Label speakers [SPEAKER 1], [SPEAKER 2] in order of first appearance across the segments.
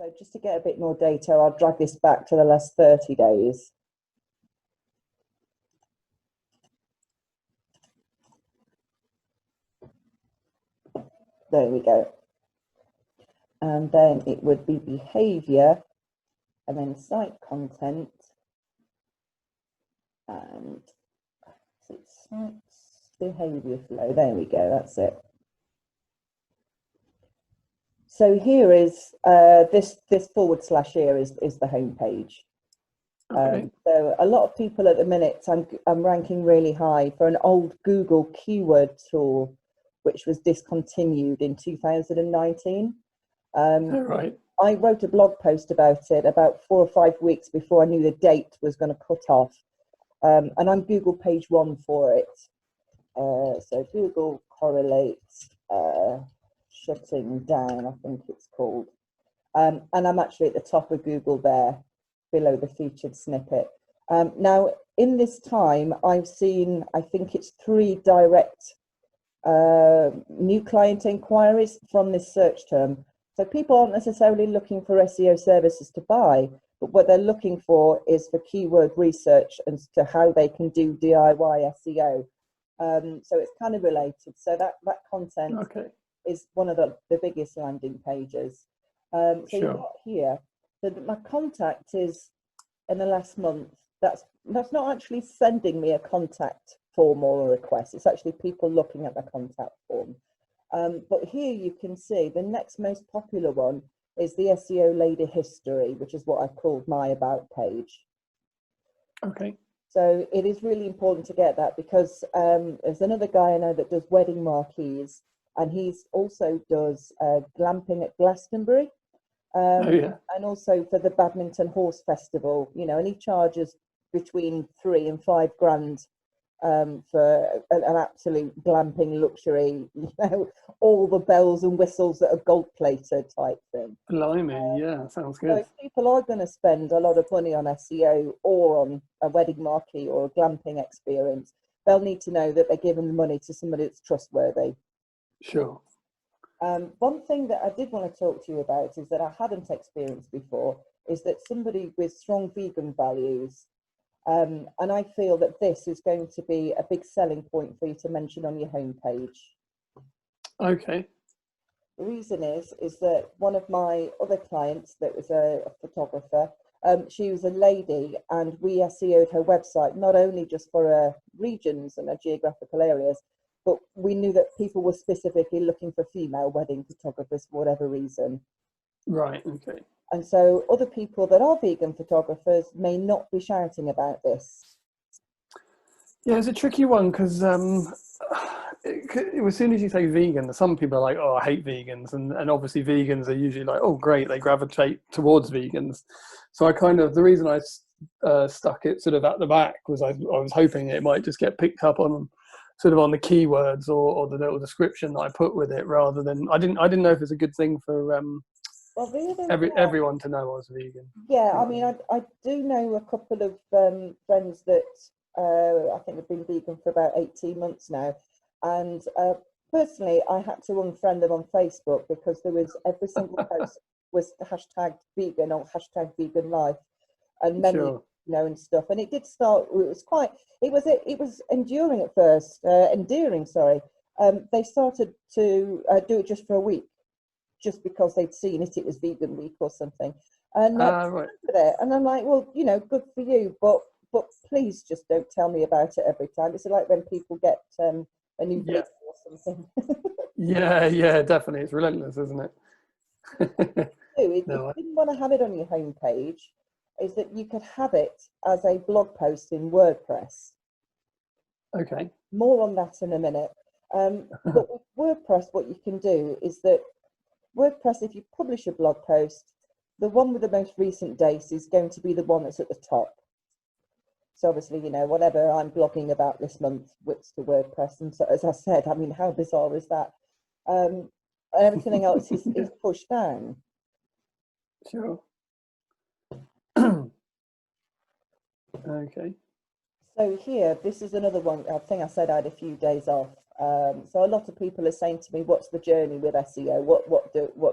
[SPEAKER 1] So just to get a bit more data, I'll drag this back to the last 30 days. There we go. And then it would be behavior, and then site content, and sites behavior flow. There we go, that's it. So here is this / here is the home page.
[SPEAKER 2] Okay.
[SPEAKER 1] So a lot of people at the minute, I'm ranking really high for an old Google keyword tool, which was discontinued in 2019.
[SPEAKER 2] Right.
[SPEAKER 1] I wrote a blog post about it about 4 or 5 weeks before I knew the date was going to cut off. And I'm Google page 1 for it. So Google correlates shutting down, I think it's called. And I'm actually at the top of Google there, below the featured snippet. Now, in this time, I've seen, I think it's 3 direct new client inquiries from this search term. So people aren't necessarily looking for SEO services to buy, but what they're looking for is for keyword research and to how they can do DIY SEO. So it's kind of related. So that content is one of the biggest landing pages. So you've got here, so my contact is in the last month. That's not actually sending me a contact form or a request. It's actually people looking at the contact form. But here you can see the next most popular one is the SEO lady history, which is what I've called my about page.
[SPEAKER 2] Okay.
[SPEAKER 1] So it is really important to get that because there's another guy I know that does wedding marquees, and he's also does glamping at Glastonbury. And also for the Badminton Horse Festival, you know, and he charges between 3 and 5 grand for an absolute glamping luxury, you know, all the bells and whistles that are gold plated type thing.
[SPEAKER 2] Blimey, yeah, sounds good.
[SPEAKER 1] So if people are going to spend a lot of money on SEO or on a wedding marquee or a glamping experience, they'll need to know that they're giving the money to somebody that's trustworthy.
[SPEAKER 2] Sure.
[SPEAKER 1] One thing that I did want to talk to you about is that I hadn't experienced before is that somebody with strong vegan values, and I feel that this is going to be a big selling point for you to mention on your homepage.
[SPEAKER 2] Okay.
[SPEAKER 1] The reason is that one of my other clients that was a photographer, she was a lady, and we SEO'd her website, not only just for her regions and her geographical areas, but we knew that people were specifically looking for female wedding photographers for whatever reason.
[SPEAKER 2] Right, okay.
[SPEAKER 1] And so other people that are vegan photographers may not be shouting about this.
[SPEAKER 2] Yeah, it's a tricky one because as soon as you say vegan, some people are like, oh, I hate vegans. And obviously vegans are usually like, oh, great, they gravitate towards vegans. So I the reason I stuck it sort of at the back was I was hoping it might just get picked up on sort of on the keywords or the little description that I put with it, rather than I didn't know if it's a good thing for everyone to know I was vegan.
[SPEAKER 1] Yeah, I mean, I do know a couple of friends that I think have been vegan for about 18 months now, and personally I had to unfriend them on Facebook because there was every single post was hashtag vegan or hashtag vegan life, and many you know, and stuff. And it did start, it was enduring at first, endearing, sorry. They started to do it just for a week, just because they'd seen it was vegan week or something. And
[SPEAKER 2] right.
[SPEAKER 1] And I'm like, well, you know, good for you, but please just don't tell me about it every time. It's like when people get a new video or something.
[SPEAKER 2] yeah, definitely. It's relentless, isn't it?
[SPEAKER 1] If you didn't want to have it on your homepage, is that you could have it as a blog post in WordPress.
[SPEAKER 2] Okay.
[SPEAKER 1] More on that in a minute. But with WordPress, what you can do is that WordPress, if you publish a blog post, the one with the most recent dates is going to be the one that's at the top. So obviously, you know, whatever I'm blogging about this month, whips to WordPress. And so, as I said, I mean, how bizarre is that? Everything else is pushed down.
[SPEAKER 2] Sure. Okay.
[SPEAKER 1] So here, this is another one. I think I said I had a few days off. So a lot of people are saying to me, "What's the journey with SEO? What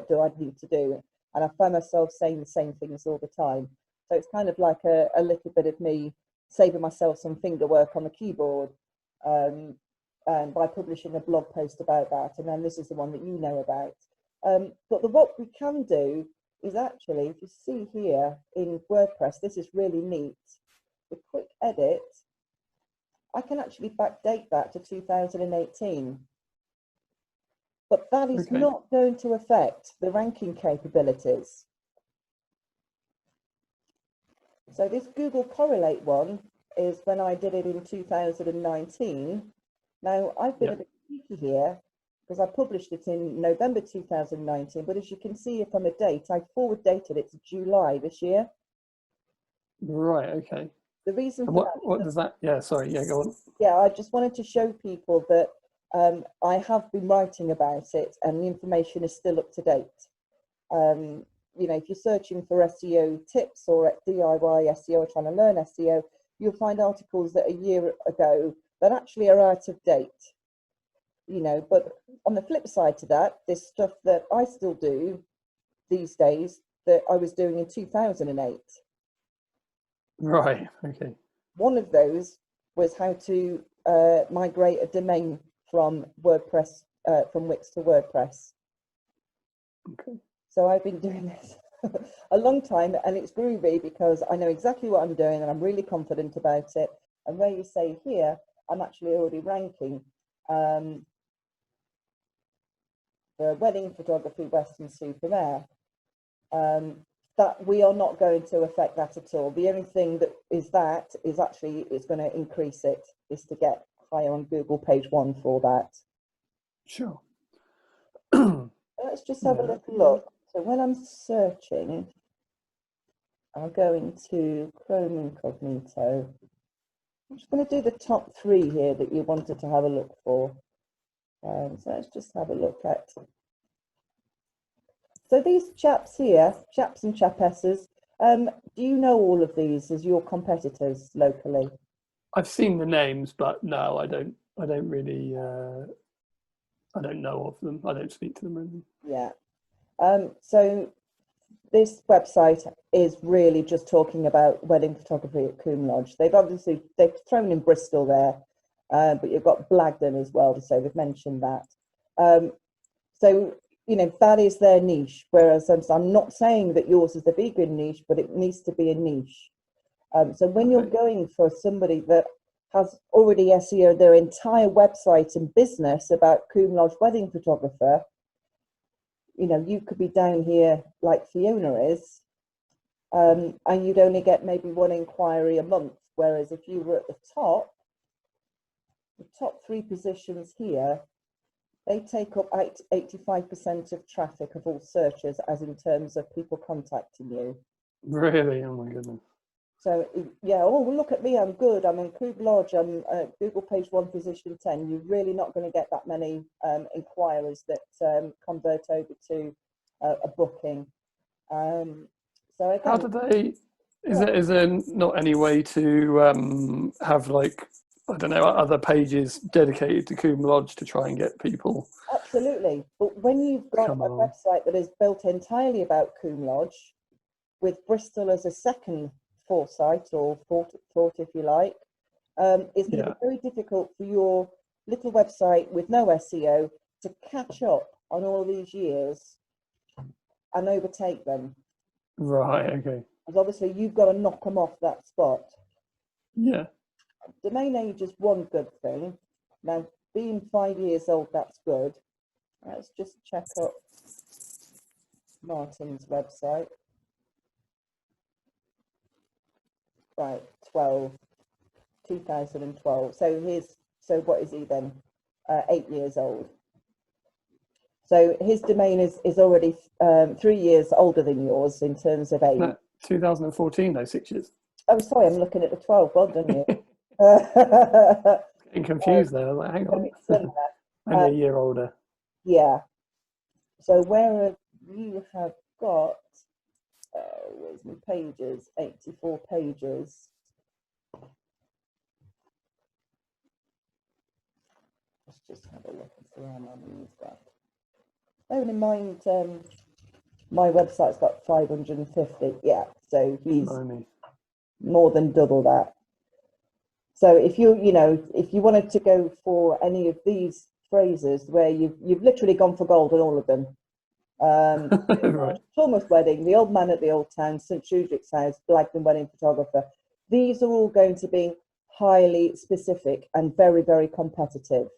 [SPEAKER 1] do I need to do?" and I find myself saying the same things all the time. So it's kind of like a little bit of me saving myself some finger work on the keyboard, and by publishing a blog post about that. And then this is the one that you know about. But what we can do is actually, if you see here in WordPress, this is really neat. The quick edit, I can actually backdate that to 2018. But that is not going to affect the ranking capabilities. So this Google Correlate one is when I did it in 2019. Now, I've been a bit cheeky here because I published it in November 2019, but as you can see from a date, I forward dated it to July this year.
[SPEAKER 2] Right, okay.
[SPEAKER 1] The reason for
[SPEAKER 2] what does that, yeah, sorry, yeah, go on.
[SPEAKER 1] Yeah, I just wanted to show people that I have been writing about it and the information is still up to date. You know, if you're searching for SEO tips or at DIY SEO or trying to learn SEO, you'll find articles that a year ago that actually are out of date. You know, but on the flip side to that, there's stuff that I still do these days that I was doing in 2008.
[SPEAKER 2] Right, okay.
[SPEAKER 1] One of those was how to migrate a domain from WordPress, from Wix to WordPress.
[SPEAKER 2] Okay.
[SPEAKER 1] So I've been doing this a long time, and it's groovy because I know exactly what I'm doing and I'm really confident about it. And where you say here, I'm actually already ranking for wedding photography, Western Supermare. That we are not going to affect that at all. The only thing that is actually it's going to increase it, is to get higher on Google page 1 for that.
[SPEAKER 2] Sure.
[SPEAKER 1] Let's just have a little look. So when I'm searching, I'll go into Chrome Incognito. I'm just going to do the top 3 here that you wanted to have a look for. So let's just have a look at. So these chaps here, chaps and chapesses, do you know all of these as your competitors locally?
[SPEAKER 2] I've seen the names, but no, I don't really, I don't know of them. I don't speak to them really.
[SPEAKER 1] Yeah. So this website is really just talking about wedding photography at Coombe Lodge. They've thrown in Bristol there, but you've got Blagdon as well, so they've mentioned that. So, you know, that is their niche, whereas I'm not saying that yours is the vegan niche, but it needs to be a niche. So when you're going for somebody that has already SEO'd their entire website and business about Coombe Lodge wedding photographer, you know, you could be down here like Fiona is, and you'd only get maybe 1 inquiry a month. Whereas if you were at the top 3 positions here, they take up 85% of traffic of all searches, as in terms of people contacting you.
[SPEAKER 2] Really? Oh my goodness.
[SPEAKER 1] So yeah, oh, well, look at me, I'm good, I'm in Coombe Lodge, I'm Google page 1 position 10. You're really not going to get that many inquiries that convert over to a booking. So again,
[SPEAKER 2] how do they, is there not any way to have, like, I don't know, other pages dedicated to Coombe Lodge to try and get people?
[SPEAKER 1] Absolutely. But when you've got a website that is built entirely about Coombe Lodge, with Bristol as a second foresight or thought, if you like, it's going to be very difficult for your little website with no SEO to catch up on all these years and overtake them.
[SPEAKER 2] Right, okay.
[SPEAKER 1] Because obviously you've got to knock them off that spot.
[SPEAKER 2] Yeah.
[SPEAKER 1] Domain age is one good thing. Now, being 5 years old, that's good. Let's just check up Martin's website. Right, 2012. So what is he then? 8 years old. So his domain is already 3 years older than yours in terms of age.
[SPEAKER 2] No, 2014, though, 6 years.
[SPEAKER 1] Oh, sorry, I'm looking at the 12. Well done, you.
[SPEAKER 2] Getting confused there. I was like, hang on. Only a year older.
[SPEAKER 1] Yeah. So where you have got, where's my pages? 84 pages. Let's just have a look and see how many you've got. Bearing in mind, My website's got 550. Yeah, so he's
[SPEAKER 2] Blimey.
[SPEAKER 1] more than double that. So if if you wanted to go for any of these phrases where you've literally gone for gold on all of them,
[SPEAKER 2] Right.
[SPEAKER 1] Thomas Wedding, The Old Man at the Old Town, St. Shudrick's House, Blagden Wedding Photographer, these are all going to be highly specific and very, very competitive.